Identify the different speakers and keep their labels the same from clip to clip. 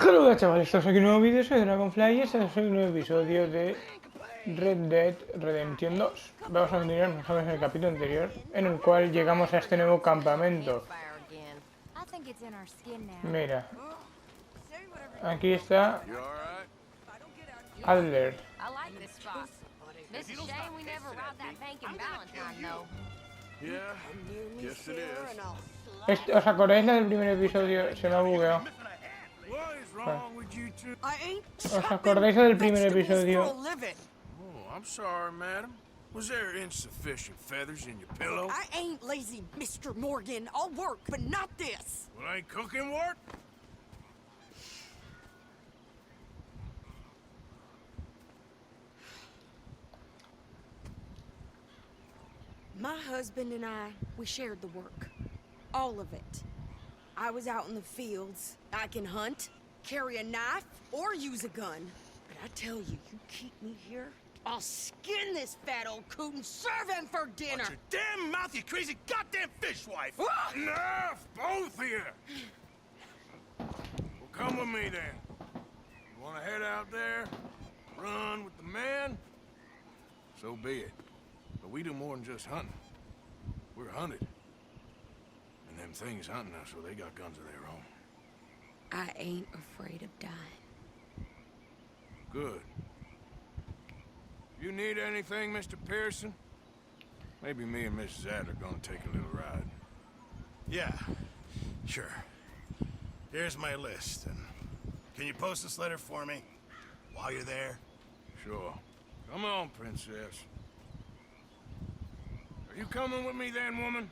Speaker 1: Hola chavales, estamos aquí en un nuevo vídeo, soy TheDragon-fly y este es un nuevo episodio de Red Dead Redemption 2. Vamos a continuar, nos vemos en el capítulo anterior, en el cual llegamos a este nuevo campamento. Mira, aquí está Adler. ¿Os acordáis del primer episodio? Se me ha bugueado. ¿Os acordáis del primer episodio?
Speaker 2: I'm sorry, madam. Was there insufficient feathers in your pillow?
Speaker 3: I ain't lazy, Mr. Morgan. I'll work, but not this.
Speaker 2: Well, ain't cooking work?
Speaker 3: My husband and I, we shared the work. All of it. I was out in the fields. I can hunt, carry a knife, or use a gun. But I tell you, you keep me here, I'll skin this fat old coot and serve him for dinner.
Speaker 2: Watch your damn mouth, you crazy goddamn fishwife!
Speaker 3: Ah!
Speaker 2: Enough, both of you! Well, come with me then. You want to head out there, run with the men? So be it. But we do more than just hunting. We're hunted. And them things hunting us, so they got guns of their own.
Speaker 3: I ain't afraid of dying.
Speaker 2: Good. You need anything, Mr. Pearson? Maybe me and Mrs. Adler gonna take a little ride.
Speaker 4: Yeah, sure. Here's my list, and can you post this letter for me while you're there?
Speaker 2: Sure. Come on, princess. Are you coming with me then, woman?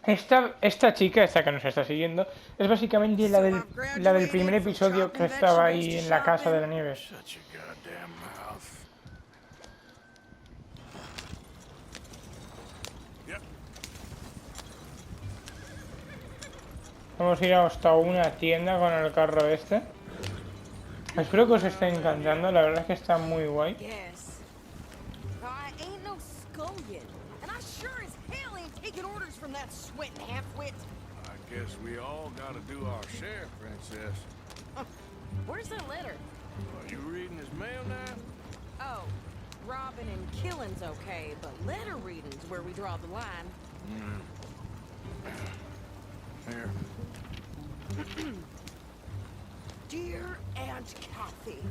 Speaker 1: Esta chica, esta que nos está siguiendo, es básicamente la del primer episodio que estaba ahí en la casa de la nieve.
Speaker 2: Shut your goddamn mouth. Yep.
Speaker 1: Vamos a ir hasta una tienda con el carro este. Espero que os esté encantando, la verdad es que está muy guay.
Speaker 3: Yes. I ain't no scullion, and I sure as hell ain't taking orders from that sweating half-wit.
Speaker 2: I guess we all gotta do our share, princess.
Speaker 3: Where's that letter?
Speaker 2: Are you reading his mail now?
Speaker 3: Oh, robbing and killing's okay, but letter reading's where we draw the line.
Speaker 2: Here.
Speaker 3: Dear Aunt Kathy,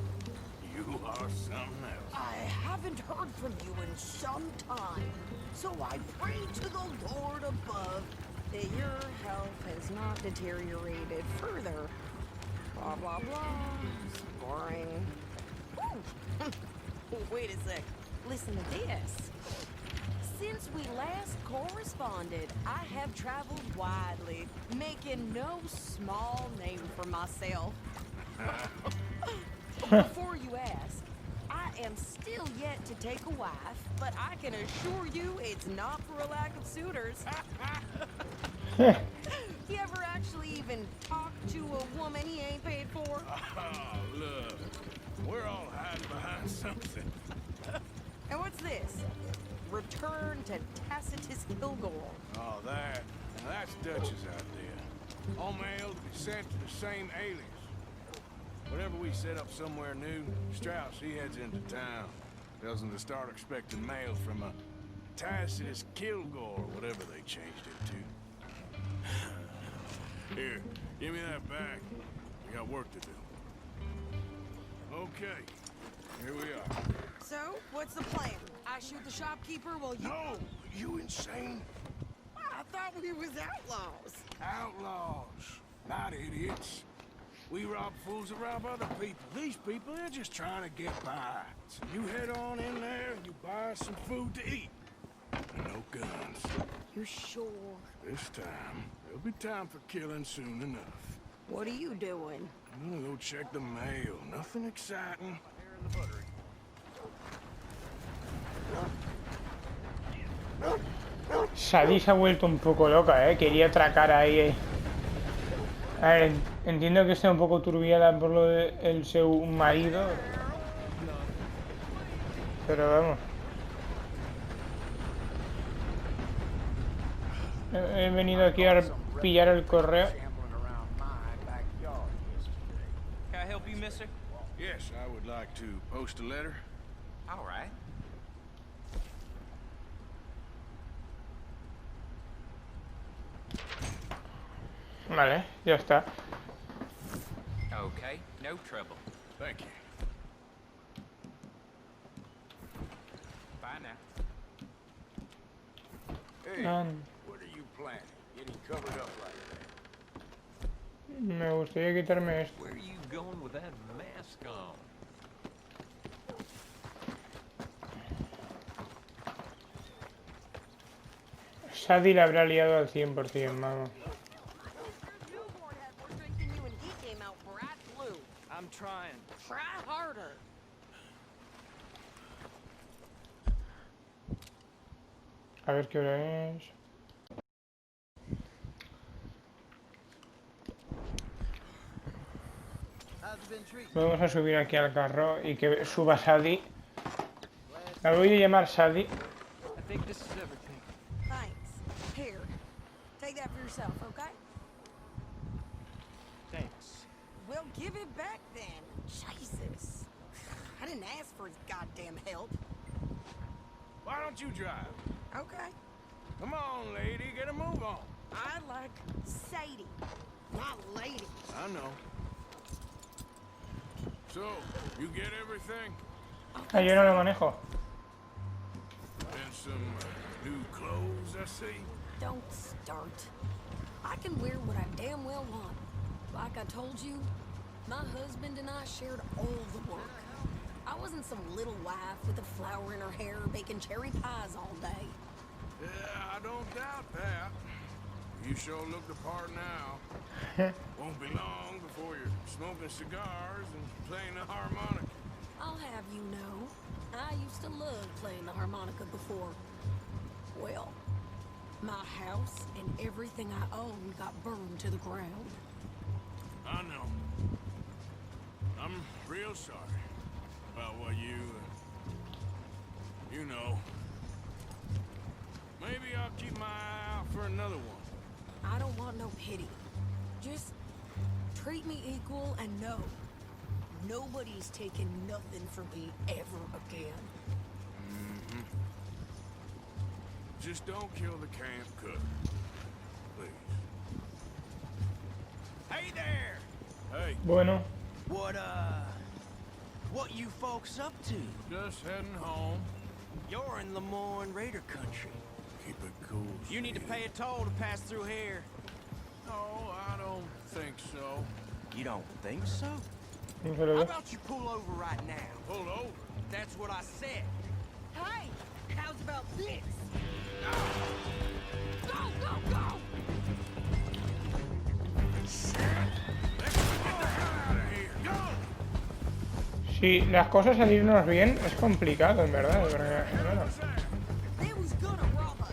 Speaker 2: You are something else.
Speaker 3: I haven't heard from you in some time, so I pray to the Lord above that your health has not deteriorated further. Blah, blah, blah. It's boring. Wait a sec. Listen to this. Since we last corresponded, I have traveled widely, making no small name for myself. Before you ask, I am still yet to take a wife, but I can assure you it's not for a lack of suitors. You ever actually even talk to a woman he ain't paid for?
Speaker 2: Oh, look. We're all hiding behind something.
Speaker 3: And what's this? Return to Tacitus Kilgore.
Speaker 2: Oh, that. Now that's Dutch's idea. All mail to be sent to the same alias. Whenever we set up somewhere new, Strauss, he heads into town. Tells them to start expecting mail from a Tacitus Kilgore, whatever they changed it to. Here, give me that back. We got work to do. Okay, here we are.
Speaker 3: So, what's the plan? I shoot the shopkeeper while you...
Speaker 2: No! You insane?
Speaker 3: I thought we was outlaws.
Speaker 2: Outlaws, not idiots. We rob fools that rob other people. These people, they're just trying to get by. So you head on in there and you buy us some food to eat. And no guns.
Speaker 3: You sure?
Speaker 2: This time, there'll be time for killing soon enough.
Speaker 3: What are you doing?
Speaker 2: I'm gonna go check the mail. Nothing exciting. Here in the buttery.
Speaker 1: Sadie se ha vuelto un poco loca, quería atracar ahí. A ver, entiendo que esté un poco turbiada por lo de su marido. Pero vamos. He venido aquí a pillar el correo.
Speaker 5: help you, mister?
Speaker 2: Yes, I would like to post a letter.
Speaker 5: All right.
Speaker 1: Vale, ya está.
Speaker 5: Okay, no trouble.
Speaker 2: Thank you.
Speaker 5: Bye now.
Speaker 2: Hey,
Speaker 1: Um,
Speaker 2: what are you planning? Getting covered up like that?
Speaker 1: Me gustaría quitarme esto.
Speaker 5: Where are you going with that mask on?
Speaker 1: Sadie la habrá liado al 100%, vamos.
Speaker 5: I'm trying.
Speaker 3: Try harder.
Speaker 1: A ver qué hora es. Vamos a subir aquí al carro y que suba Sadie. La voy a llamar Sadie.
Speaker 5: I think this is everything.
Speaker 3: Thanks. Here. Take that for yourself, okay?
Speaker 5: Thanks.
Speaker 3: Well, give it back then. Jesus. I didn't ask for his goddamn help.
Speaker 2: Why don't you drive?
Speaker 3: Okay.
Speaker 2: Come on, lady, get a move on.
Speaker 3: I like Sadie, not lady.
Speaker 2: I know. So, you get everything?
Speaker 1: Ah, yo no lo manejo.
Speaker 2: And some new clothes, I see.
Speaker 3: Don't start. I can wear what I damn well want. Like I told you, my husband and I shared all the work. I wasn't some little wife with a flower in her hair baking cherry pies all day.
Speaker 2: Yeah, I don't doubt that. You sure look the part now. Won't be long before you're smoking cigars and playing the harmonica.
Speaker 3: I'll have you know, I used to love playing the harmonica before. Well, my house and everything I owned got burned to the ground.
Speaker 2: I know. I'm real sorry about what you know. Maybe I'll keep my eye out for another one.
Speaker 3: I don't want no pity. Just treat me equal and know nobody's taking nothing from me ever again.
Speaker 2: Mm-hmm. Just don't kill the camp cook. Please. Hey there! Hey,
Speaker 1: Bueno,
Speaker 6: What you folks up to?
Speaker 2: just heading home.
Speaker 6: You're in Lemoyne Raider country.
Speaker 2: Keep it cool.
Speaker 6: You need to pay a toll to pass through here.
Speaker 2: No, I don't think so.
Speaker 6: You don't think so?
Speaker 1: no se lo
Speaker 6: How
Speaker 1: veo.
Speaker 6: about you pull over right now?
Speaker 2: Pull over.
Speaker 6: That's what I said.
Speaker 3: Hey, how's about this? Go, go, go!
Speaker 2: Let's get the hell out of here. Go!
Speaker 1: Si las cosas salirnos bien es complicado, en verdad. Porque, bueno,
Speaker 3: They was gonna rob us.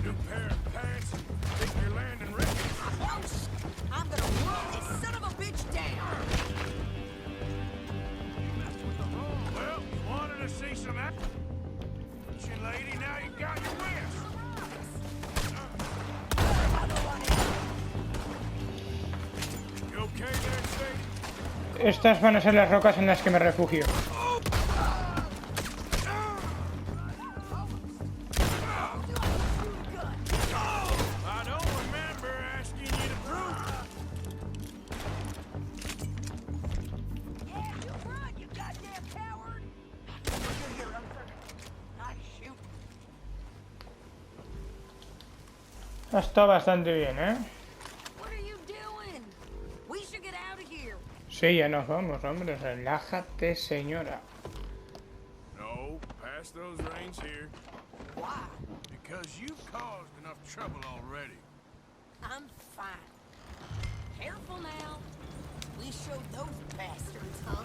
Speaker 2: New pair of pants. Think you're landing ready?
Speaker 3: I'm gonna run this son of a bitch down.
Speaker 2: Well, you wanted to see some action, lady. Now you got your wish. You okay there, Sadie?
Speaker 1: estas van a ser las rocas en las que me refugio.
Speaker 2: I don't remember asking you to prove it.
Speaker 3: Yeah, you run, you goddamn coward. I shoot.
Speaker 1: Está bastante bien, ¿eh?
Speaker 3: What are you doing? We should get out of here.
Speaker 1: Sí, ya nos vamos, hombre. Relájate, señora.
Speaker 2: No, pass those reins here.
Speaker 3: Why?
Speaker 2: Because you've caused enough trouble already.
Speaker 3: I'm fine. Careful now. We showed those bastards, huh?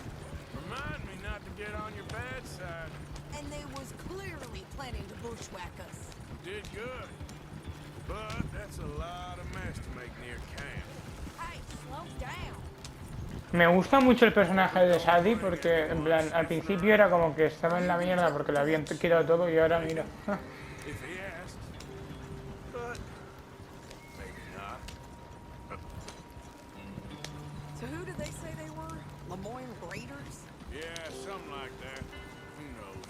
Speaker 2: Remind me not to get on your bad side.
Speaker 3: And they was clearly planning to bushwhack us.
Speaker 2: You did good. But that's a lot of mess to make near camp.
Speaker 3: Hey, slow down.
Speaker 1: Me gusta mucho el personaje de Sadie porque, en plan, al principio era como que estaba en la mierda porque le habían quitado todo y ahora, mira.
Speaker 2: If he asked. But maybe not. like that. Who knows?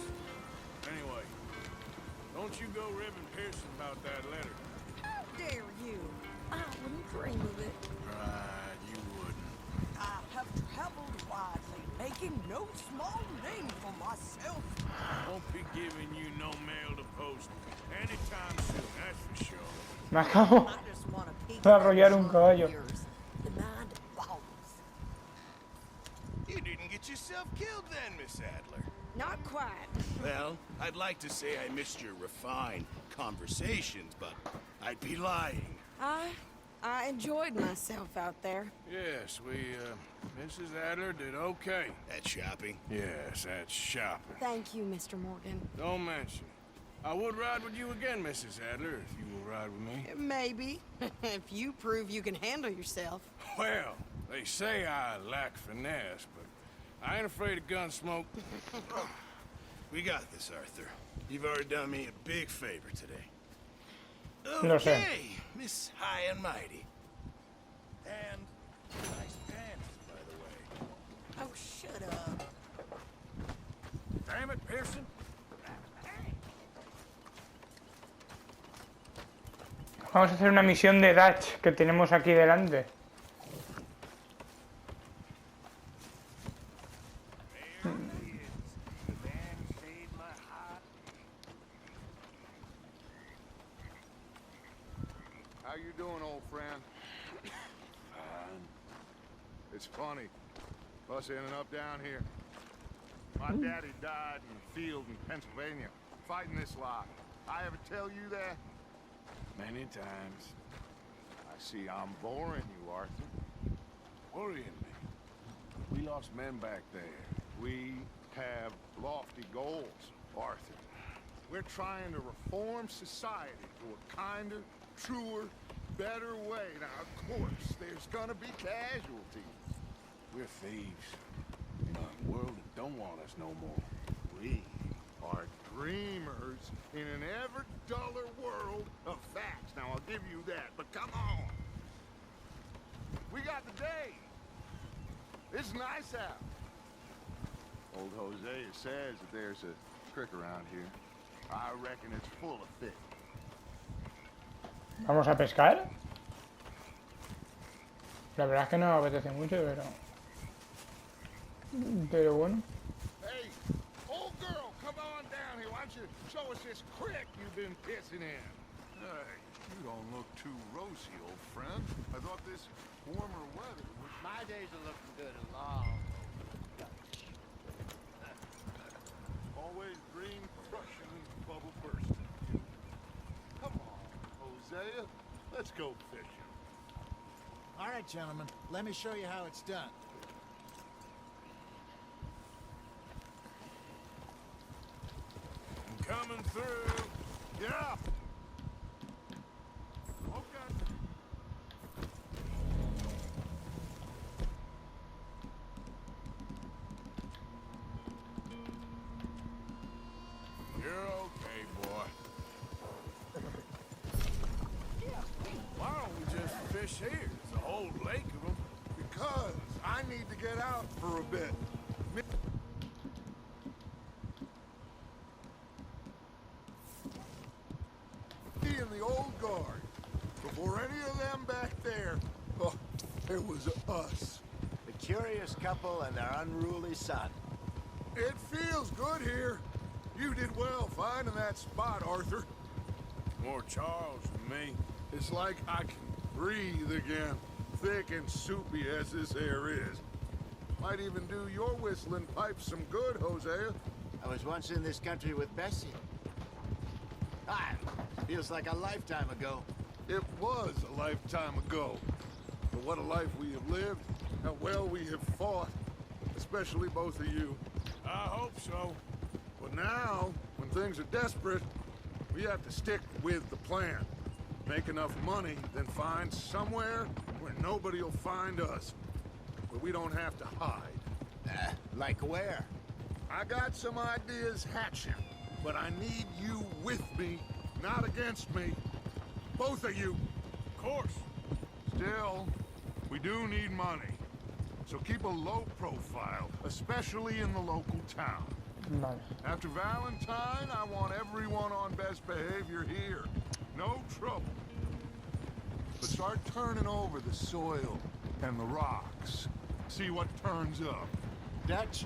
Speaker 2: Anyway, don't you go ribbing Pearson about that letter.
Speaker 3: How dare you? I wouldn't dream of it.
Speaker 2: Right, you wouldn't.
Speaker 6: I have traveled widely, making no small name for myself.
Speaker 2: Won't be giving you no mail to post anytime soon, that's for sure.
Speaker 1: Me acabo
Speaker 6: I just want to peek
Speaker 1: de arrollar un caballo.
Speaker 6: the mind of balls.
Speaker 4: You didn't get yourself killed then, Miss Adler.
Speaker 3: Not quite.
Speaker 4: Well, I'd like to say I missed your refined conversations, but I'd be lying.
Speaker 3: I enjoyed myself out there.
Speaker 2: Yes, Mrs. Adler did okay.
Speaker 4: That shopping?
Speaker 2: Yes, that's shopping.
Speaker 3: Thank you, Mr. Morgan.
Speaker 2: Don't mention. I would ride with you again, Mrs. Adler, if you will ride with me.
Speaker 3: Maybe. If you prove you can handle yourself.
Speaker 2: Well, they say I lack finesse, but I ain't afraid of gun smoke.
Speaker 4: We got this, Arthur. You've already done me a big favor today.
Speaker 1: Lo sé.
Speaker 4: Okay, Miss High and Mighty. And nice pants, by the way.
Speaker 3: Oh, shut up.
Speaker 2: Damn it, Pearson.
Speaker 1: Vamos a hacer una misión de Dutch que tenemos aquí delante.
Speaker 2: How you doing, old friend? Fine. It's funny, us ending up down here. My daddy died in the field in Pennsylvania, fighting this lot. I ever tell you that? Many times. I see I'm boring you, Arthur. Worrying me. We lost men back there. We have lofty goals, Arthur. We're trying to reform society to a kinder, truer, better way. Now, of course, there's gonna be casualties. We're thieves in a world that don't want us no more. We are dreamers in an ever duller world of facts. Now, I'll give you that, but come on. We got the day. It's nice out. Old Hosea says that there's a creek around here. I reckon it's full of fish.
Speaker 1: ¿Vamos a pescar? La verdad es que no me apetece mucho, pero bueno.
Speaker 2: Hey, old girl, come on down here. Why don't you show us this creek you've been pissing in? Hey, you don't look too rosy, old friend. I thought this warmer weather was...
Speaker 6: My days are looking good and long.
Speaker 2: Always green, crushing, bubble bursting. Come on, Hosea. Let's go fishing.
Speaker 7: All right, gentlemen, let me show you how it's done.
Speaker 2: I'm coming through. Yeah. Okay. You're okay, boy. Why don't we just fish here? There's a whole lake of them. Because I need to get out for a bit. Me and the old guard. Before any of them back there, oh, it was us.
Speaker 6: The curious couple and their unruly son.
Speaker 2: It feels good here. You did well finding that spot, Arthur. More Charles than me. It's like I can breathe again, thick and soupy as this air is. Might even do your whistling pipes some good, Hosea.
Speaker 6: I was once in this country with Bessie. Ah, feels like a lifetime ago.
Speaker 2: It was a lifetime ago. But what a life we have lived, how well we have fought, especially both of you. I hope so. But now, when things are desperate, we have to stick with the plan. Make enough money, then find somewhere where nobody will find us. Where we don't have to hide.
Speaker 6: Like where?
Speaker 2: I got some ideas hatching, but I need you with me, not against me. Both of you. Of course. Still, we do need money.
Speaker 8: So keep a low profile, especially in the local town.
Speaker 1: Vale.
Speaker 8: After Valentine, I want everyone on best behavior here. No trouble. But start turning over the soil and the rocks. See what turns up.
Speaker 6: Dutch,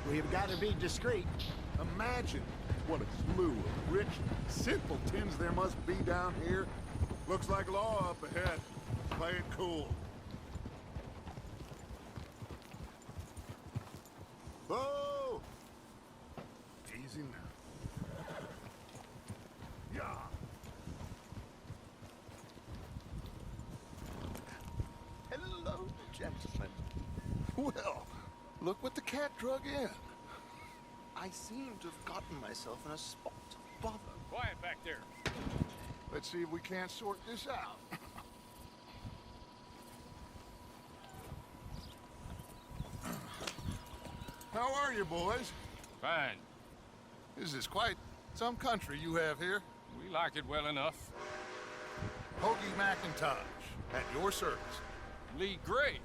Speaker 6: we've got to be discreet.
Speaker 8: Imagine what a slew of rich simpletons there must be down here. Looks like law up ahead. Play it cool. Whoa! Easy now. Yeah.
Speaker 4: Hello, gentlemen.
Speaker 8: Well, look what the cat drug in.
Speaker 4: I seem to have gotten myself in a spot of bother.
Speaker 2: Quiet back there.
Speaker 8: Let's see if we can't sort this out. How are you, boys?
Speaker 2: Fine.
Speaker 8: This is quite some country you have here.
Speaker 2: We like it well enough.
Speaker 8: Hoagie McIntosh, at your service.
Speaker 2: Lee Gray.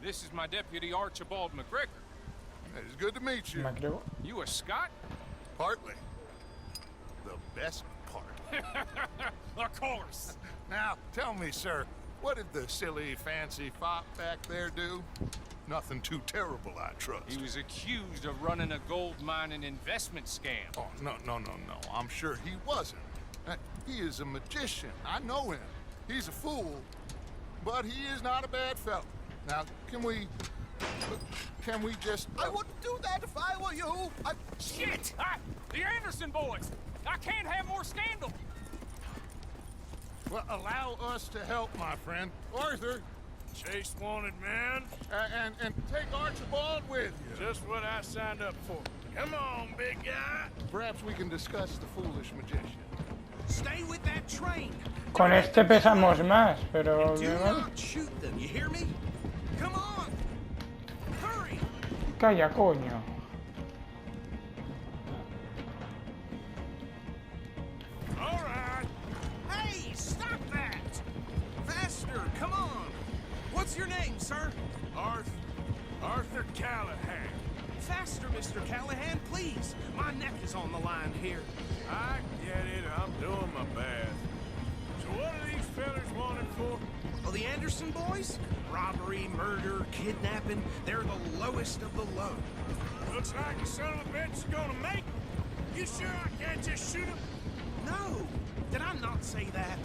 Speaker 2: This is my deputy Archibald McGregor.
Speaker 8: It's good to meet you.
Speaker 1: McGregor.
Speaker 2: You a Scot?
Speaker 8: Partly. The best part.
Speaker 2: Of course.
Speaker 8: Now, tell me, sir, what did the silly, fancy fop back there do? Nothing too terrible, I trust.
Speaker 2: He was accused of running a gold mining investment scam.
Speaker 8: Oh, no. I'm sure he wasn't. He is a magician. I know him. He's a fool, but he is not a bad fellow. Now, can we just...
Speaker 4: I wouldn't do that if I were you.
Speaker 2: Shit! The Anderson boys! I can't have more scandal!
Speaker 8: Well, allow us to help, my friend. Arthur,
Speaker 2: Chase wanted, man.
Speaker 8: and take Archibald with you.
Speaker 2: Just what I signed up for. Come on, big guy.
Speaker 8: Perhaps we can discuss the foolish magician.
Speaker 9: Stay with that train.
Speaker 1: Con este pesamos más, pero...
Speaker 9: Do not shoot them, you hear me? Come on. Hurry.
Speaker 1: Calla, coño.
Speaker 9: All right. Hey, stop that. Faster, come on. What's your name, sir?
Speaker 2: Arthur Callahan.
Speaker 9: Faster, Mr. Callahan, please. My neck is on the line here.
Speaker 2: I get it. I'm doing my best. So what are these fellers wanted for?
Speaker 9: Well, the Anderson boys? Robbery, murder, kidnapping. They're the lowest of the low.
Speaker 2: Looks like the son of a bitch is gonna make it. You sure I can't just shoot him?
Speaker 9: No. Did I not say that?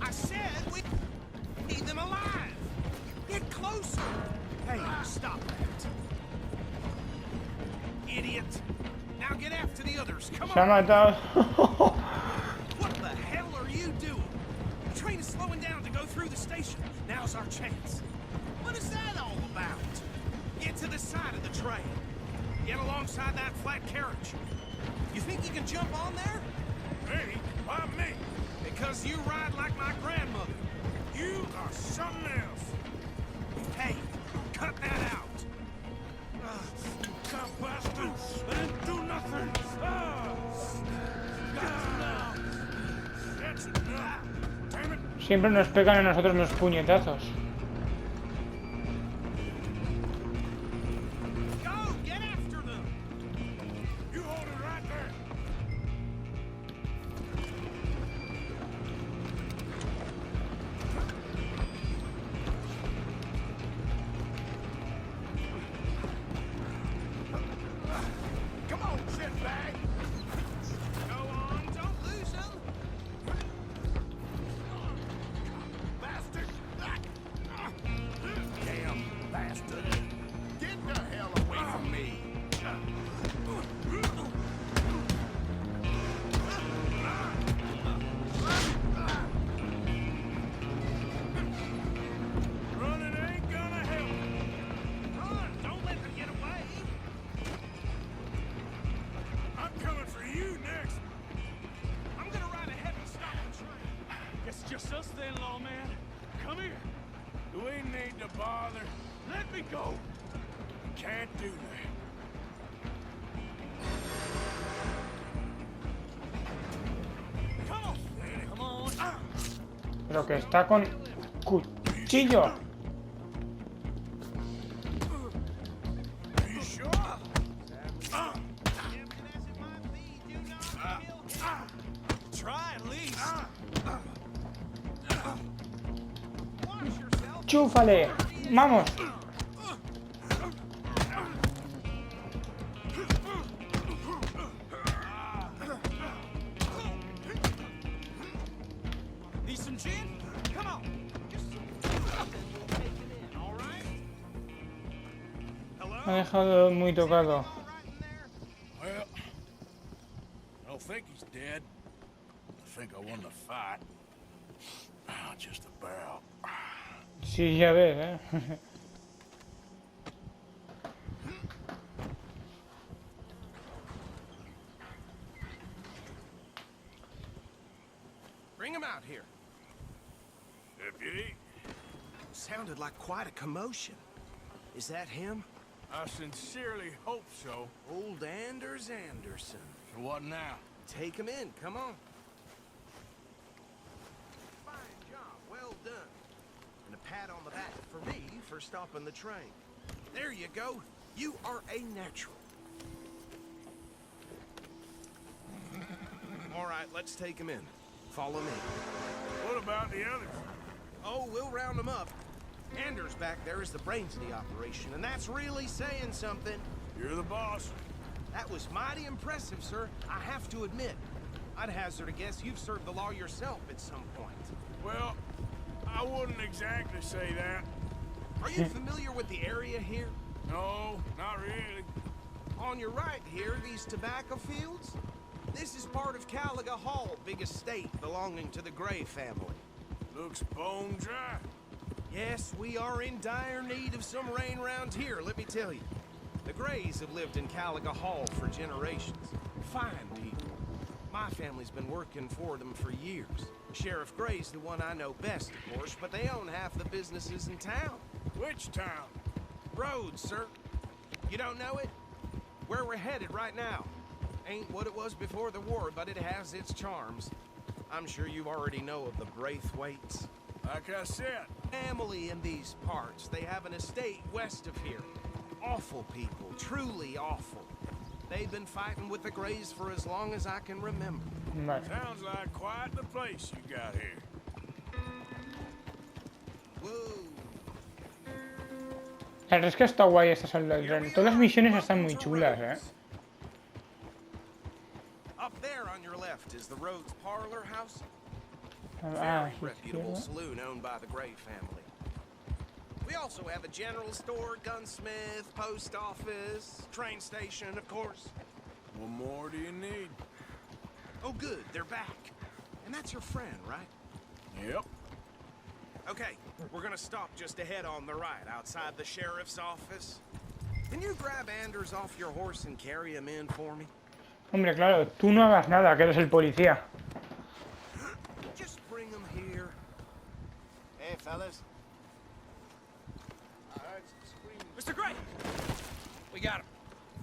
Speaker 9: I said we need them alive. Get closer. Hey, stop that. Idiot. Now get after the others. Come
Speaker 1: Se ha
Speaker 9: on.
Speaker 1: matado.
Speaker 9: What the hell are you doing? The train is slowing down to go through the station. Now's our chance. What is that all about? Get to the side of the train. Get alongside that flat carriage. You think you can jump on there?
Speaker 2: Me? Why me?
Speaker 9: Because you ride like my grandmother.
Speaker 2: You are something else.
Speaker 9: Hey, cut that out.
Speaker 2: God bastard! I didn't do nothing! That's enough! Damn it!
Speaker 1: Siempre nos pegan a nosotros los puñetazos.
Speaker 9: Go, get after them.
Speaker 2: You hold it right there!
Speaker 9: Come on, shitbag. Go on, don't lose them.
Speaker 2: Bastard!
Speaker 9: Damn bastard.
Speaker 2: Get the hell away from me! Running ain't gonna help.
Speaker 9: Run, don't let them get away.
Speaker 2: I'm coming for you next.
Speaker 9: I'm gonna ride ahead and stop the train.
Speaker 2: It's just us then, lawman. Come here. Do we need to bother? Let me go. Can't do that. Come on. Come on.
Speaker 1: Pero que está con cuchillo.
Speaker 9: try at least. Watch yourself.
Speaker 1: ¡Chúfale! ¡Vamos!
Speaker 9: Need some gin? Come on. Just some and we'll take it in, all right? Hello?
Speaker 1: Me ha dejado muy tocado.
Speaker 9: All right in there?
Speaker 2: Well, I don't think he's dead. I think I won the fight. Just about.
Speaker 1: Sí, ya ves, ¿eh?
Speaker 9: Bring him out here.
Speaker 2: Deputy,
Speaker 9: Sounded like quite a commotion. Is that him?
Speaker 2: I sincerely hope so.
Speaker 9: Old Anders Anderson.
Speaker 2: So what now?
Speaker 9: Take him in, come on. Fine job, well done. And a pat on the back for me for stopping the train. There you go. You are a natural. All right, let's take him in. Follow me.
Speaker 2: What about the others?
Speaker 9: Oh, we'll round them up. Anders back there is the brains of the operation, and that's really saying something.
Speaker 2: You're the boss.
Speaker 9: That was mighty impressive, sir. I have to admit. I'd hazard a guess you've served the law yourself at some point.
Speaker 2: Well, I wouldn't exactly say that.
Speaker 9: Are you familiar with the area here?
Speaker 2: No, not really.
Speaker 9: On your right here, these tobacco fields? This is part of Caliga Hall, big estate belonging to the Gray family.
Speaker 2: Looks bone dry.
Speaker 9: Yes, we are in dire need of some rain round here, let me tell you. The Grays have lived in Caliga Hall for generations. Fine people. My family's been working for them for years. Sheriff Gray's the one I know best, of course, but they own half the businesses in town.
Speaker 2: Which town?
Speaker 9: Rhodes, sir. You don't know it? Where we're headed right now. Ain't what it was before the war, but it has its charms. I'm sure you already know of the Braithwaites.
Speaker 2: Like I said,
Speaker 9: Family in these parts. They have an estate west of here. Awful people, truly awful. They've been fighting with the Grays for as long as I can remember.
Speaker 1: Vale.
Speaker 2: sounds like quite the place you got here.
Speaker 9: Whoa.
Speaker 1: La verdad es que está guay esta salida del tren. Todas las misiones están muy chulas, ¿eh?
Speaker 9: Up there on your left is the Rhodes Parlor House.
Speaker 1: Ah,
Speaker 9: Very
Speaker 1: sí,
Speaker 9: reputable
Speaker 1: izquierda.
Speaker 9: saloon owned by the Gray family. We also have a general store, gunsmith, post office, train station, of course.
Speaker 2: What more do you need?
Speaker 9: Oh, good, they're back. And that's your friend, right?
Speaker 2: Yep.
Speaker 9: Okay, we're gonna stop just ahead on the right, outside the sheriff's office. Can you grab Anders off your horse and carry him in for me?
Speaker 1: Hombre, claro, tú no hagas nada, que eres el policía.
Speaker 9: Just bring him here.
Speaker 6: Hey, fellas.
Speaker 9: Mr. Gray! We got him.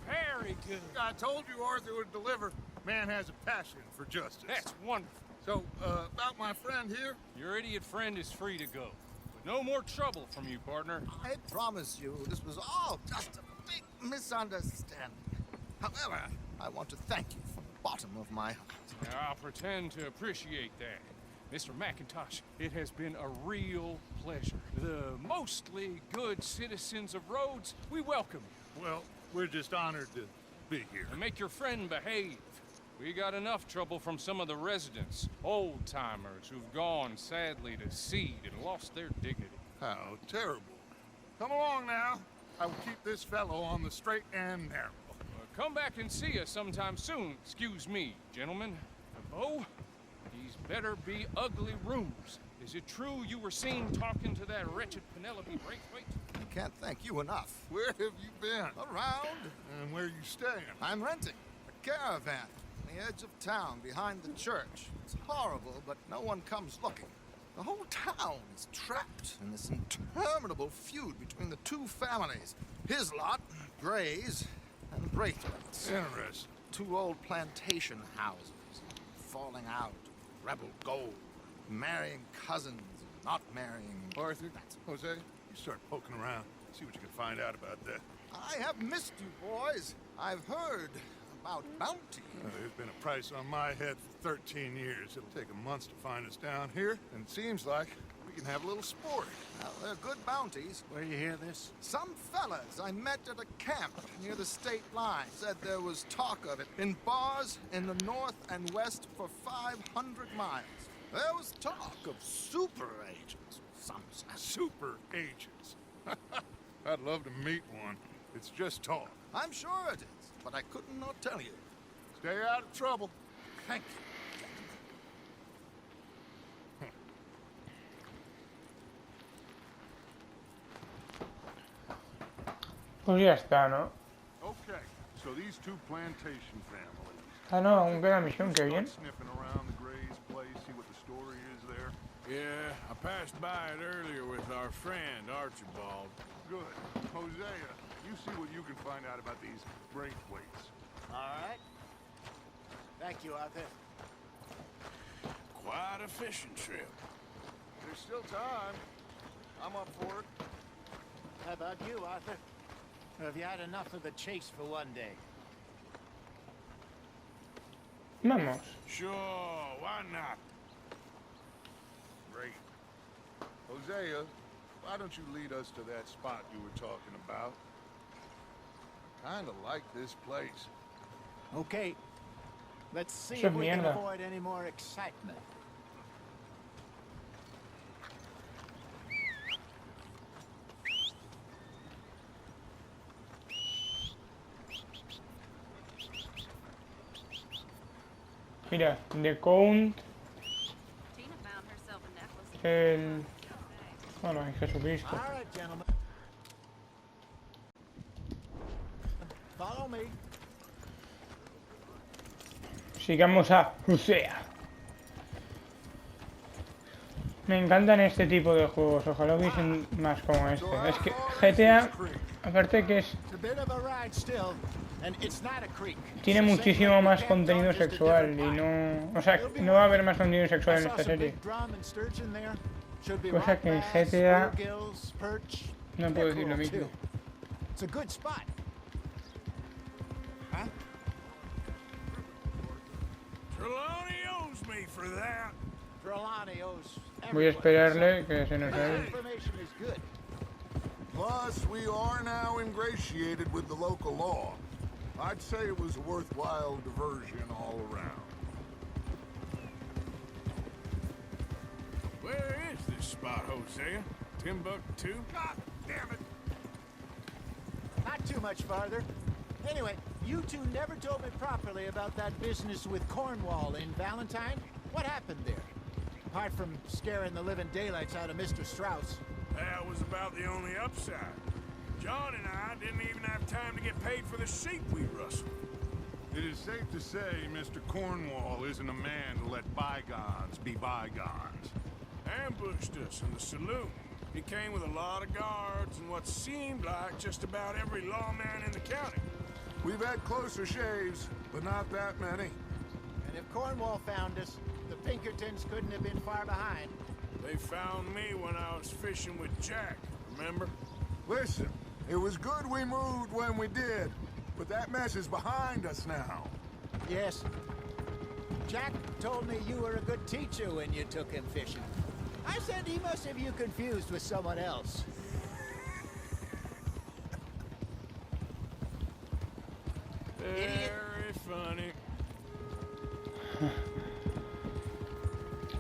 Speaker 9: Very good.
Speaker 8: I told you Arthur would deliver. Man has a passion for justice.
Speaker 5: That's wonderful.
Speaker 8: So, about my friend here?
Speaker 5: Your idiot friend is free to go. But no more trouble from you, partner.
Speaker 7: I promise you, this was all just a big misunderstanding. However, I want to thank you from the bottom of my heart.
Speaker 5: Now, I'll pretend to appreciate that. Mr. McIntosh, it has been a real pleasure. The mostly good citizens of Rhodes, we welcome you.
Speaker 8: Well, we're just honored to be here.
Speaker 5: And make your friend behave. We got enough trouble from some of the residents, old-timers who've gone, sadly, to seed and lost their dignity.
Speaker 8: How terrible. Come along now. I will keep this fellow on the straight and narrow.
Speaker 5: Come back and see us sometime soon. Excuse me, gentlemen. Bo, these better be ugly rooms. Is it true you were seen talking to that wretched Penelope Braithwaite?
Speaker 7: I can't thank you enough.
Speaker 8: Where have you been?
Speaker 7: Around,
Speaker 8: And where you staying?
Speaker 7: I'm renting a caravan on the edge of town behind the church. It's horrible, but no one comes looking. The whole town is trapped in this interminable feud between the two families. His lot, Grays, and Braithwaites.
Speaker 8: Interesting.
Speaker 7: Two old plantation houses, falling out, rebel gold, marrying cousins, not marrying...
Speaker 8: Arthur, Jose, you start poking around. See what you can find out about that.
Speaker 7: I have missed you, boys. I've heard about bounty.
Speaker 8: There's been a price on my head for 13 years. It'll take 'em months to find us down here, and it seems like we can have a little sport.
Speaker 7: Well, they're good bounties.
Speaker 6: Where you hear this?
Speaker 7: Some fellas I met at a camp near the state line said there was talk of it in bars in the north and west for 500 miles. There was talk of super agents, some say.
Speaker 8: Super agents. I'd love to meet one. It's just talk.
Speaker 7: I'm sure it is, but I couldn't not tell you.
Speaker 8: Stay out of trouble.
Speaker 7: Thank you.
Speaker 1: Pues ya está, ¿no?
Speaker 8: Okay, so these two plantation families.
Speaker 1: Ah, no, aún queda misión, qué bien.
Speaker 8: Sniffing around the Gray's place, see what the story is there.
Speaker 2: Yeah, I passed by it earlier with our friend, Archibald.
Speaker 8: Good. Hosea, you see what you can find out about these Braithwaites.
Speaker 6: All right. Thank you, Arthur.
Speaker 2: Quite a fishing trip.
Speaker 8: There's still time. I'm up for it.
Speaker 6: How about you, Arthur? Or have you had enough of the chase for one day?
Speaker 1: Vamos.
Speaker 2: Sure, why not?
Speaker 8: Great. Hosea, why don't you lead us to that spot you were talking about? Kinda like this place.
Speaker 6: Okay. Let's see
Speaker 1: Eso
Speaker 6: if
Speaker 1: es
Speaker 6: we can
Speaker 1: mierda.
Speaker 6: avoid any more excitement.
Speaker 1: Mira, The Count,
Speaker 10: Tina found herself a necklace.
Speaker 1: el... Bueno, y Jesucristo.
Speaker 6: All right, gentlemen. Follow me.
Speaker 1: Sigamos a HOSEA. Me encantan este tipo de juegos, ojalá hubiesen más como este. Es que GTA, aparte que es...
Speaker 6: It's a bit of a ride still, and it's not a creek.
Speaker 1: Tiene muchísimo más contenido sexual y no... O sea, no va a haber más contenido sexual en esta serie. Cosa que en GTA no puedo decir lo mismo.
Speaker 6: It's a good spot. Huh?
Speaker 2: Trelawney owes me for that.
Speaker 6: Trelawney owes
Speaker 1: Voy a esperarle que se nos
Speaker 6: This
Speaker 1: vaya.
Speaker 6: information is good.
Speaker 8: Plus, we are now ingratiated with the local law. I'd say it was a worthwhile diversion all around.
Speaker 2: Where is this spot, Hosea? Timbuktu? God damn it!
Speaker 6: Not too much farther. Anyway, you two never told me properly about that business with Cornwall in Valentine. What happened there? Apart from scaring the living daylights out of Mr. Strauss.
Speaker 2: That was about the only upside. John and I didn't even have time to get paid for the sheep we rustled.
Speaker 8: It is safe to say Mr. Cornwall isn't a man to let bygones be bygones.
Speaker 2: Ambushed us in the saloon. He came with a lot of guards and what seemed like just about every lawman in the county.
Speaker 8: We've had closer shaves, but not that many.
Speaker 6: And if Cornwall found us, the Pinkertons couldn't have been far behind.
Speaker 2: They found me when I was fishing with Jack, remember?
Speaker 8: Listen, it was good we moved when we did, but that mess is behind us now.
Speaker 6: Yes. Jack told me you were a good teacher when you took him fishing. I said he must have you confused with someone else.
Speaker 2: Very funny.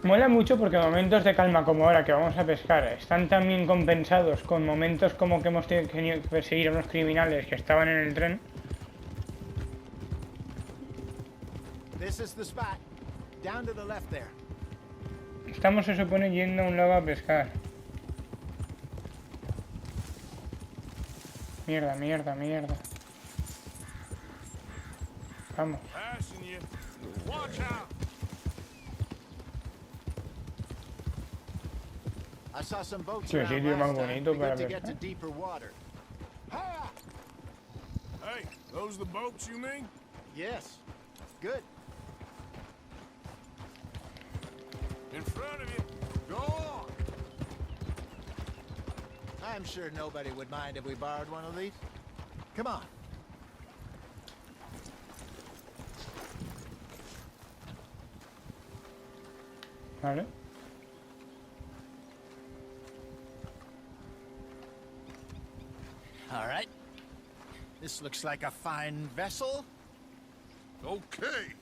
Speaker 1: Mola mucho porque momentos de calma como ahora que vamos a pescar están también compensados con momentos como que hemos tenido que perseguir a unos criminales que estaban en el tren.
Speaker 6: This is the spot. Down to the left there.
Speaker 1: Estamos, se supone, yendo a un lago a pescar. Mierda, mierda, mierda. Vamos.
Speaker 2: Passing you. Watch out.
Speaker 6: I saw some boats
Speaker 1: Tío,
Speaker 6: around
Speaker 1: sitio más
Speaker 6: last time.
Speaker 1: bonito
Speaker 6: Be
Speaker 1: para
Speaker 6: good to get to
Speaker 1: pescar.
Speaker 6: deeper water.
Speaker 2: Hey, those the boats you mean?
Speaker 6: Yes. Good.
Speaker 2: In front of you.
Speaker 8: Go on!
Speaker 6: I'm sure nobody would mind if we borrowed one of these. Come on.
Speaker 1: Vale.
Speaker 6: All right. This looks like a fine vessel.
Speaker 8: Okay.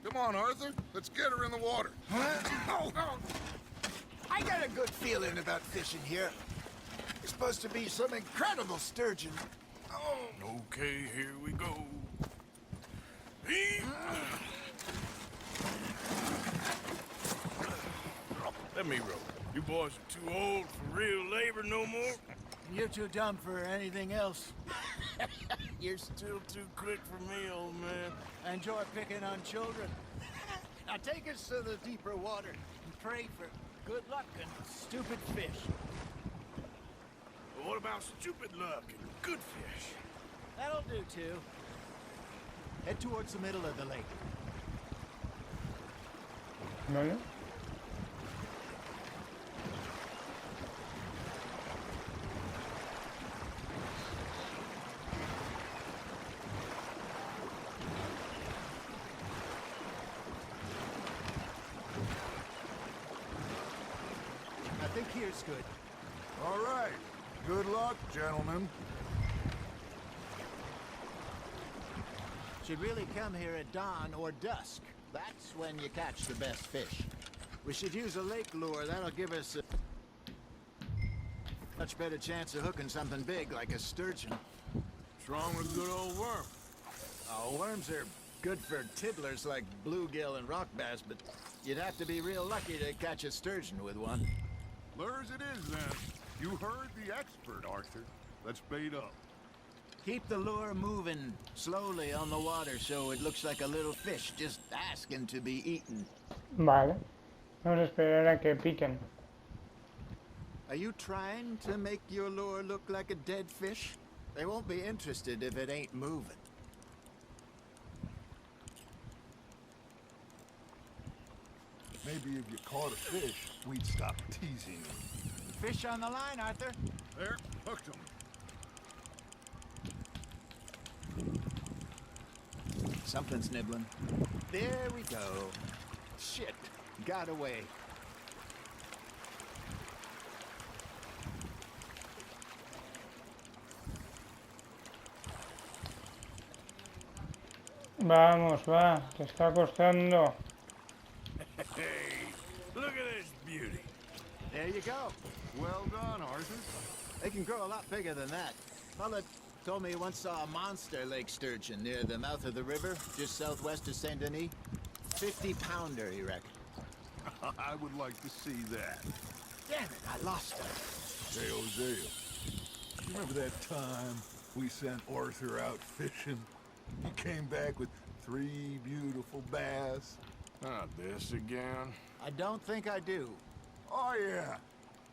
Speaker 8: Come on, Arthur. Let's get her in the water.
Speaker 6: I got a good feeling about fishing here. It's supposed to be some incredible sturgeon.
Speaker 2: Okay, here we go. Let me row. You boys are too old for real labor no more.
Speaker 6: You're too dumb for anything else.
Speaker 2: You're still too quick for me, old man.
Speaker 6: I enjoy picking on children. Now take us to the deeper water and pray for good luck and stupid fish.
Speaker 2: But what about stupid luck and good fish?
Speaker 6: That'll do too. Head towards the middle of the lake.
Speaker 1: Vale.
Speaker 6: I think here's good.
Speaker 8: All right. Good luck, gentlemen.
Speaker 6: Should really come here at dawn or dusk. That's when you catch the best fish. We should use a lake lure. That'll give us a much better chance of hooking something big like a sturgeon.
Speaker 2: What's wrong with good old worm?
Speaker 6: Oh, worms are good for tiddlers like bluegill and rock bass, but you'd have to be real lucky to catch a sturgeon with one.
Speaker 8: Lures it is, then. You heard the expert, Arthur. Let's bait up.
Speaker 6: Keep the lure moving slowly on the water so it looks like a little fish just asking to be eaten.
Speaker 1: Vale. Vamos a esperar a que piquen.
Speaker 6: Are you trying to make your lure look like a dead fish? They won't be interested if it ain't moving.
Speaker 8: Maybe if you caught a fish, we'd stop teasing him.
Speaker 6: Fish on the line, Arthur.
Speaker 8: There, hooked him.
Speaker 6: Something's nibbling. There we go. Shit, got away.
Speaker 1: Vamos, va. Te está costando.
Speaker 2: Hey, look at this beauty.
Speaker 6: There you go.
Speaker 8: Well done, Arthur.
Speaker 6: They can grow a lot bigger than that. Fella told me he once saw a monster lake sturgeon near the mouth of the river, just southwest of Saint Denis. 50-pounder, he reckoned.
Speaker 8: I would like to see that.
Speaker 6: Damn it, I lost him.
Speaker 8: Hey, Hosea. You remember that time we sent Arthur out fishing? He came back with 3 beautiful bass.
Speaker 2: Not this again.
Speaker 6: I don't think I do.
Speaker 8: Oh, yeah.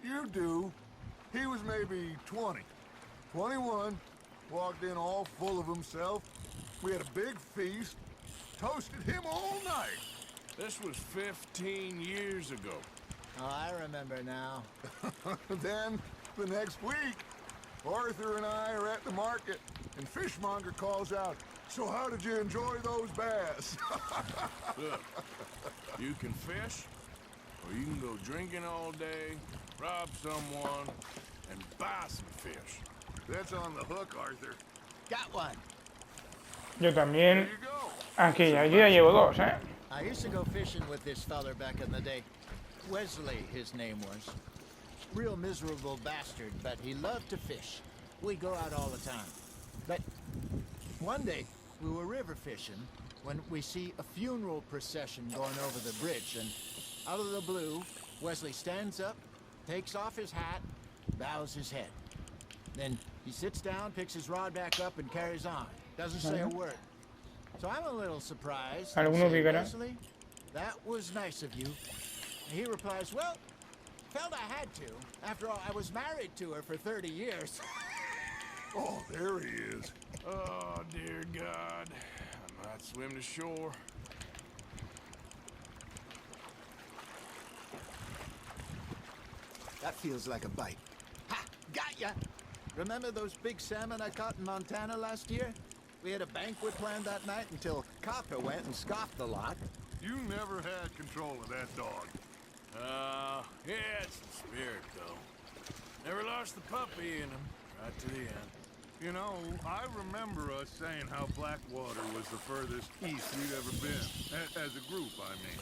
Speaker 8: You do. He was maybe 20. 21. Walked in all full of himself. We had a big feast. Toasted him all night.
Speaker 2: This was 15 years ago.
Speaker 6: Oh, I remember now.
Speaker 8: Then, the next week, Arthur and I are at the market, and Fishmonger calls out, "So how did you enjoy those bass?"
Speaker 2: Look, you can fish, or you can go drinking all day, rob someone, and buy some fish.
Speaker 8: That's on the hook, Arthur.
Speaker 6: Got one.
Speaker 1: Yo
Speaker 8: There
Speaker 1: también.
Speaker 8: you go.
Speaker 1: Aquí, yo ya llevo 2, ¿eh?
Speaker 6: I used to go fishing with this feller back in the day. Wesley, his name was. Real miserable bastard, but he loved to fish. We'd go out all the time. But one day, we were river fishing when we see a funeral procession going over the bridge, and out of the blue, Wesley stands up, takes off his hat, bows his head. Then he sits down, picks his rod back up, and carries on. Doesn't say a word. So I'm a little surprised. and
Speaker 1: Alguno
Speaker 6: say,
Speaker 1: digará.
Speaker 6: Wesley, that was nice of you. And he replies, well, felt I had to. After all, I was married to her for 30 years.
Speaker 8: Oh, there he is.
Speaker 2: Oh, dear God. I might swim to shore.
Speaker 6: That feels like a bite. Ha! Got ya! Remember those big salmon I caught in Montana last year? We had a banquet planned that night until Copper went and scoffed the lot.
Speaker 8: You never had control of that dog.
Speaker 2: Yeah, it's the spirit, though. Never lost the puppy in him, right to the end.
Speaker 8: You know, I remember us saying how Blackwater was the furthest east we'd ever been. As a group, I mean.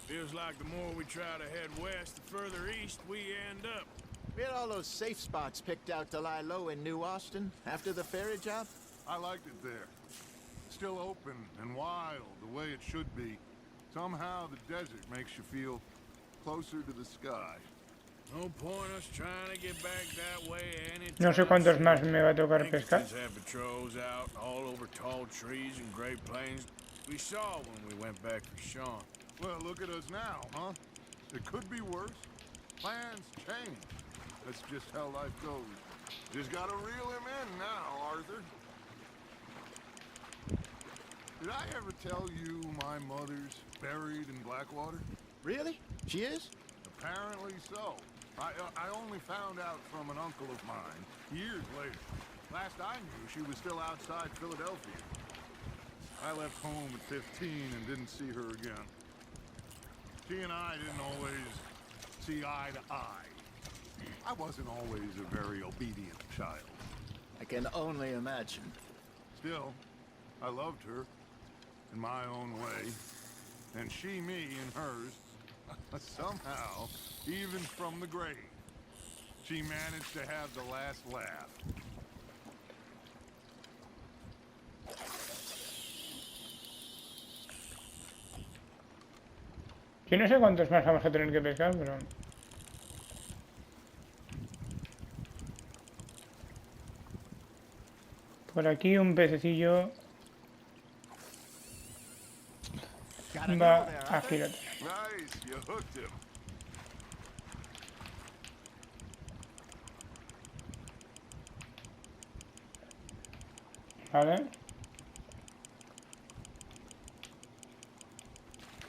Speaker 2: Feels like the more we try to head west, the further east we end up.
Speaker 6: We had all those safe spots picked out to lie low in New Austin after the ferry job.
Speaker 8: I liked it there. Still open and wild, the way it should be. Somehow the desert makes you feel closer to the sky.
Speaker 2: No point us trying to get back that way anytime.
Speaker 1: No sé cuántos más me va a tocar pescar.
Speaker 2: Pinkertons have patrols out all over tall trees and Great Plains. We saw when we went back for Sean.
Speaker 8: Well, look at us now, huh? It could be worse. Plans change. That's just how life goes. Just gotta reel him in now, Arthur. Did I ever tell you my mother's buried in Blackwater?
Speaker 6: Really? She is?
Speaker 8: Apparently so. I only found out from an uncle of mine years later. Last I knew, she was still outside Philadelphia. I left home at 15 and didn't see her again. She and I didn't always see eye to eye. I wasn't always a very obedient child.
Speaker 6: I can only imagine.
Speaker 8: Still, I loved her in my own way, and she me in hers. Somehow, even from the grave, she managed to have the last laugh.
Speaker 1: Yo no sé cuántos más vamos a tener que pescar, pero... Por aquí un pececillo va a girar.
Speaker 8: Nice, you hooked him.
Speaker 1: Vale.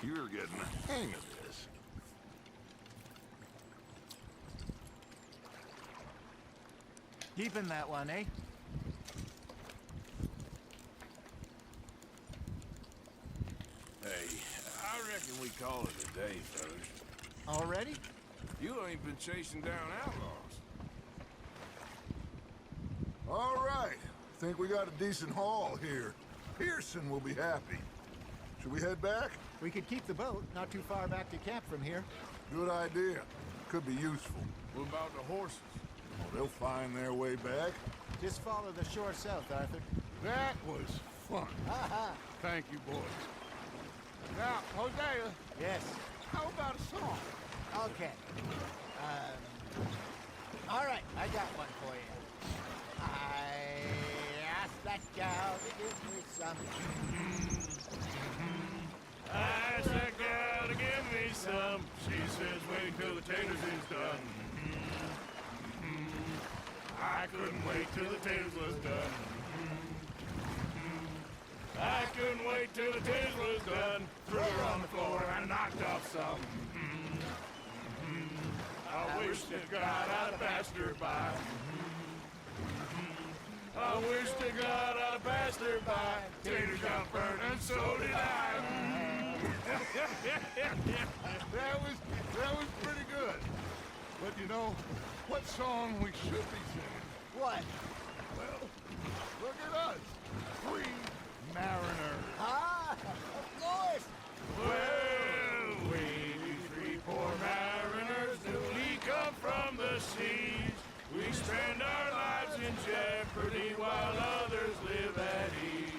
Speaker 8: You're getting the hang of this.
Speaker 6: Keeping that one, eh?
Speaker 2: Hey, I reckon we call it a day, fellas.
Speaker 6: Already?
Speaker 2: You ain't been chasing down outlaws.
Speaker 8: All right. Think we got a decent haul here. Pearson will be happy. Should we head back?
Speaker 6: We could keep the boat not too far back to camp from here.
Speaker 8: Good idea. Could be useful.
Speaker 2: What about the horses?
Speaker 8: Oh, they'll find their way back.
Speaker 6: Just follow the shore south, Arthur.
Speaker 8: That was fun.
Speaker 6: Aha!
Speaker 8: Thank you, boys. Now, Hosea,
Speaker 6: Yes.
Speaker 8: how about a song?
Speaker 6: Okay. All right, I got one for you. I asked that gal to give me some.
Speaker 2: I asked that gal to give me some. She says wait till the taters is done. I couldn't wait till the taters was done. I couldn't wait till the taters was done. Threw her on the floor and knocked off some. I wish to God I'd passed her by. I wish to God I'd passed her by. Taters got burned and so did I.
Speaker 8: That was pretty good. But you know, what song we should be singing?
Speaker 6: What?
Speaker 8: Well, look at us. Free mariners.
Speaker 6: Ah, of course.
Speaker 2: Well, we three poor mariners newly come from the seas. We spend our lives in jeopardy while others live at ease.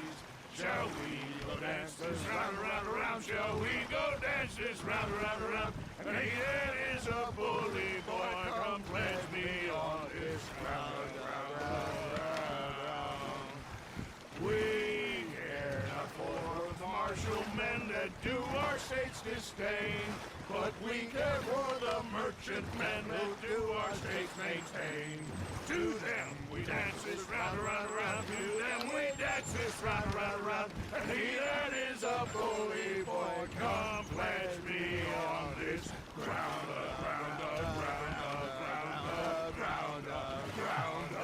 Speaker 2: Shall we go dance this round, around, around? Shall we go dance this round, around, around? And he that is a bully boy, come pledge me on this ground, ground. We care not for the martial men that do our state's disdain, but we care for the merchant men that do our state's maintain. To them we dance this round, around, around. To them we dance this round, around, around. And he that is a bully boy, come pledge me on this ground, ground, ground, ground, ground, ground, ground, ground.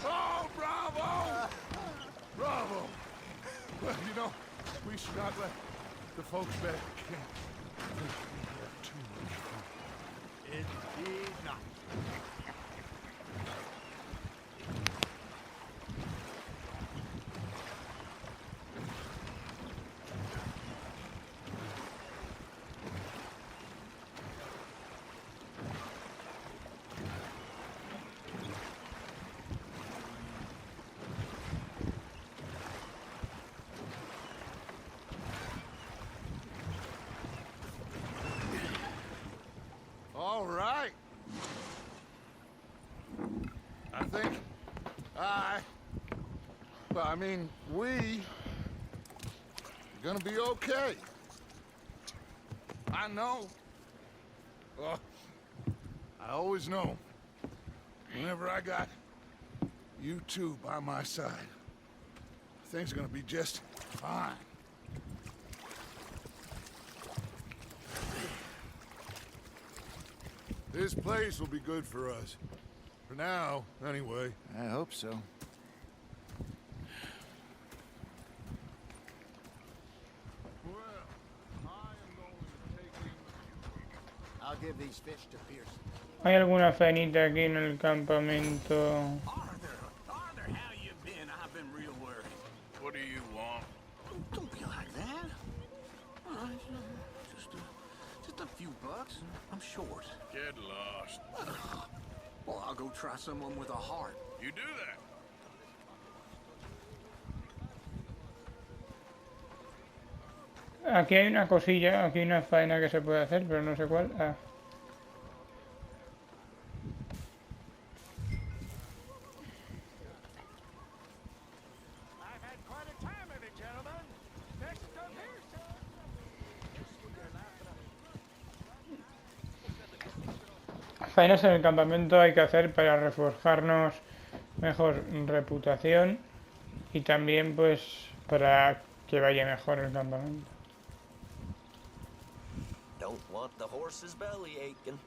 Speaker 2: Oh, bravo! Bravo!
Speaker 8: Well, you know, we should not let The folks back at camp think we have too much fun.
Speaker 6: It did not.
Speaker 8: All right. I think I mean, we are gonna be okay. I know. I always know. Whenever I got you two by my side, things are gonna be just fine. This place will be good for us. For now, anyway.
Speaker 6: I hope so.
Speaker 8: Well, I am going to take him.
Speaker 6: I'll give these fish to Pearson.
Speaker 1: ¿Hay alguna faenita aquí en el campamento?
Speaker 9: Arthur, how you been? I've been real worried.
Speaker 2: What do you want?
Speaker 9: Don't be like that. All right, just a few bucks. I'm short.
Speaker 2: Get lost.
Speaker 9: Well, I'll go try someone with a heart.
Speaker 2: You do that.
Speaker 1: Aquí hay una cosilla, aquí hay una faena que se puede hacer, pero no sé cuál. Ah.
Speaker 6: I've had quite a time of it, gentlemen. Next to Pearson.
Speaker 1: Faenas en el campamento hay que hacer para reforjarnos mejor reputación y también pues para que vaya mejor el campamento.
Speaker 11: Don't want the horse's belly aching.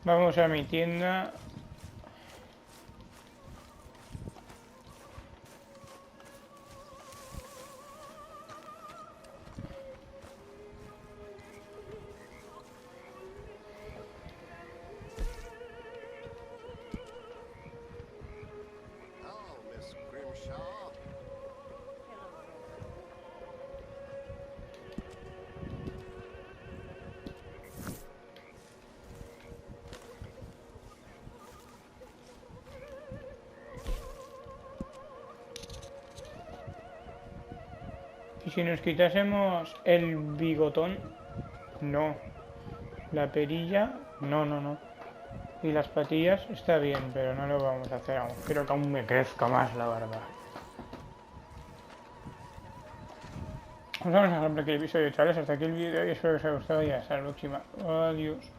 Speaker 1: Vamos a mi tienda.
Speaker 7: Oh, Miss Grimshaw.
Speaker 1: ¿Y si nos quitásemos el bigotón? No. La perilla, no. Y las patillas está bien, pero no lo vamos a hacer aún. Quiero que aún me crezca más la barba. Os vamos a dejar por aquí el episodio, chavales. Hasta aquí el vídeo y espero que os haya gustado y hasta la próxima. Adiós.